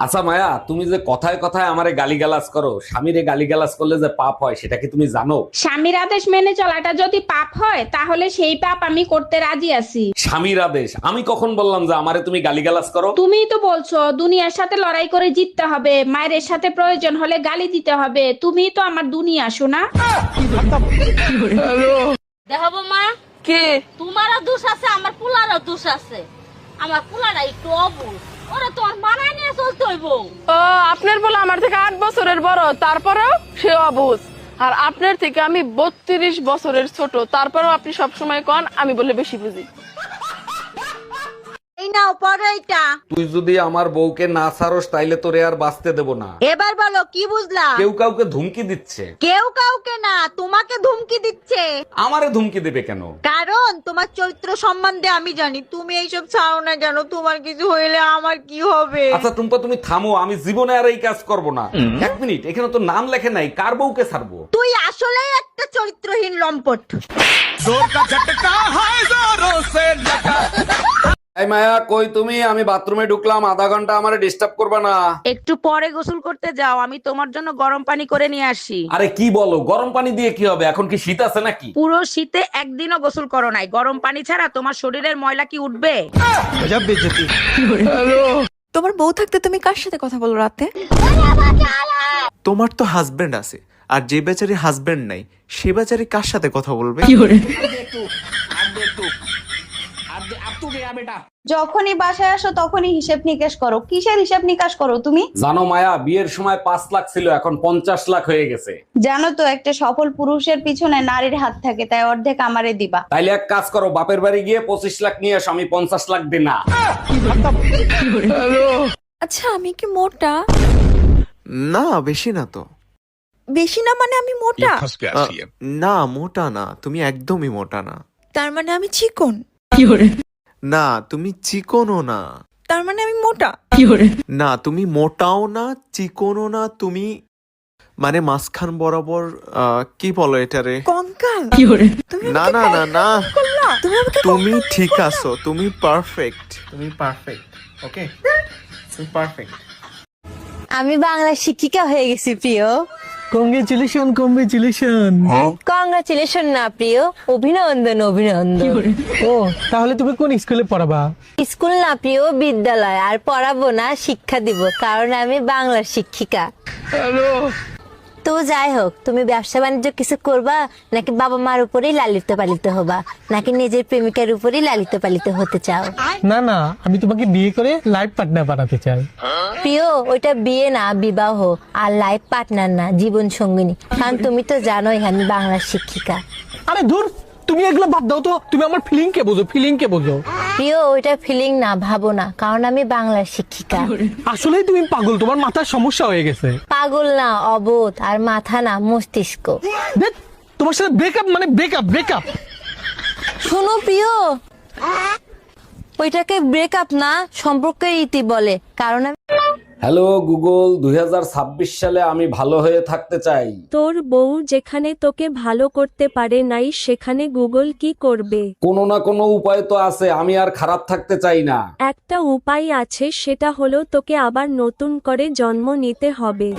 আচ্ছা মায়া, তুমি যে কথায় কথায় আমারে গালিগালাজ করো, স্বামীরে গালিগালাজ করলে যে পাপ হয় সেটা কি তুমি জানো? স্বামীর আদেশ মেনে চলাটা যদি পাপ হয় তাহলে সেই পাপ আমি করতে রাজি আছি। স্বামীর আদেশ? আমি কখন বললাম যে আমারে তুমি গালিগালাজ করো? তুমিই তো বলছো দুনিয়ার সাথে লড়াই করে জিততে হবে, মায়ের সাথে প্রয়োজন হলে গালি দিতে হবে। তুমিই তো আমার দুনিয়া, শোনা। দেখো মা, কে? তোমারও দোষ আছে, আমার পুলারও দোষ আছে। আমার পুলারা একটু অবুঝ, ওরা তোমার মানায় নিয়ে চলতে হইব। ও, আপনার বলে আমার থেকে 8 বছরের বড়, তারপরেও সে অবুঝ। আর আপনার থেকে আমি 32 বছরের ছোট, তারপরেও আপনি সবসময় কন আমি বলে বেশি বুঝি। এই নাও পড়ো এটা। তুই যদি আমার বউকে না ছাড়স তাইলে তোরে আর বাঁচতে দেব না। এবার বলো কি বুঝলা? কেউ কাউকে ধুমকি দিচ্ছে। কেউ কাউকে না, তোমাকে ধুমকি দিচ্ছে। আমারে ধুমকি দেবে কেন? কারণ তোমার চরিত্র সম্বন্ধে আমি জানি। তুমি এইসব ছাড়ো না কেন? তোমার কিছু হইলে আমার কি হবে? আচ্ছা টুম্পা, তুমি থামো, আমি জীবনে আর এই কাজ করব না। এক মিনিট, এখানে তো নাম লেখে নাই, কার বউকে ছাড়বো? তুই আসলেই একটা চরিত্রহীন লম্পট। এই মায়া, কই তুমি? আমি বাথরুমে ঢুকলাম, আধা ঘন্টা আমারে ডিস্টার্ব করবে না। একটু পরে গোসল করতে যাও, আমি তোমার জন্য গরম পানি করে নিয়ে আসি। আরে কি বলো, গরম পানি দিয়ে কি হবে? এখন কি শীত আছে নাকি? পুরো শীতে একদিনও গোসল করো নাই, গরম পানি ছাড়া তোমার শরীরের ময়লা কি উঠবে? তোমার বউ থাকতে তুমি কার সাথে কথা বলো রাতে? তোমার তো হাজবেন্ড আছে, আর যে বেচারি হাজবেন্ড নাই সে বেচারি কার সাথে কথা বলবে? যখনই বাসায় আসো তখনই হিসেব নিকাশ করো। কিসের হিসাব নিকাশ করো তুমি? জানো মায়া, বিয়ের সময় 5 লাখ ছিল, এখন 50 লাখ হয়ে গেছে। জানো তো একটা সফল পুরুষের পিছনে নারীর হাত থাকে, তাই অর্ধেক আমারে দিবা। তাইলে এক কাজ করো, বাপের বাড়ি গিয়ে 25 লাখ নিয়ে আসো, আমি 50 লাখ দিই না। আচ্ছা, আমি কি মোটা? না, বেশি না তো। বেশি না মানে আমি মোটা? না, মোটা না, তুমি একদমই মোটা না। তার মানে আমি চিকন? না, তুমি চিকনও না। তার মানে আমি মোটা? না, তুমি মোটাও না, চিকনও না, তুমি মানে মাঝখান বরাবর। কি বলো এটারে? কঙ্কাল? তুমি না আমাকে না না না, করলা? তুমি আমাকে তুমি কঙ্কাল ঠিক করলা? আছো, তুমি পারফেক্ট, তুমি পারফেক্ট। ওকে, তুমি পারফেক্ট। আমি বাংলা শিক্ষিকা হয়ে গেছি প্রিয়। Congratulation, congratulation. কংগ্রাচুলেশন না প্রিয়, অভিনন্দন অভিনন্দন। ও, তাহলে তুমি কোন স্কুলে পড়াবা? স্কুল না প্রিয়, বিদ্যালয়। আর পড়াবো না, শিক্ষা দিব, কারণ আমি বাংলার শিক্ষিকা। তো যাই হোক, তুমি ব্যবসা বাণিজ্য কিছু করবা, নাকি বাবা মার উপরেই লালিত পালিত হবা, নাকি নিজের প্রেমিকার উপরেই লালিত পালিত হতে চাও? না না, আমি তোমাকে বিয়ে করে লাইফ পার্টনার বানাতে চাই। প্রিয়, ওইটা বিয়ে না, বিবাহ। আর লাইফ পার্টনার না, জীবন সঙ্গিনী। কারণ তুমি তো জানোই আমি বাংলার শিক্ষিকা। আরে ধুর, তুমি এগুলো বাদ দাও তো। তুমি আমার ফিলিং কে বোঝো, ফিলিং কে বোঝো। প্রিয়, ওইটা ফিলিং না, ভাবো না, কারণ আমি বাংলার শিক্ষিকা। আসলেই তুমি পাগল, তোমার মাথার সমস্যা হয়ে গেছে। পাগল না, অবোধ। আর মাথা না, মস্তিষ্ক। ধ্যাৎ, তোমার সাথে ব্রেকআপ মানে ব্রেকআপ, ব্রেকআপ। শোনো প্রিয়, ওইটাকে ব্রেকআপ না, সম্পর্কের ইতি বলে। কারণ আমি হ্যালো গুগল, 2026 সালে আমি ভালো হয়ে থাকতে চাই। তোর বউ যেখানে তোকে ভালো করতে পারে নাই সেখানে গুগল কি করবে? কোনো না কোনো উপায় তো আছে, আমি আর খারাপ থাকতে চাই না। একটা উপায় আছে, সেটা হলো তোকে আবার নতুন করে জন্ম নিতে হবে।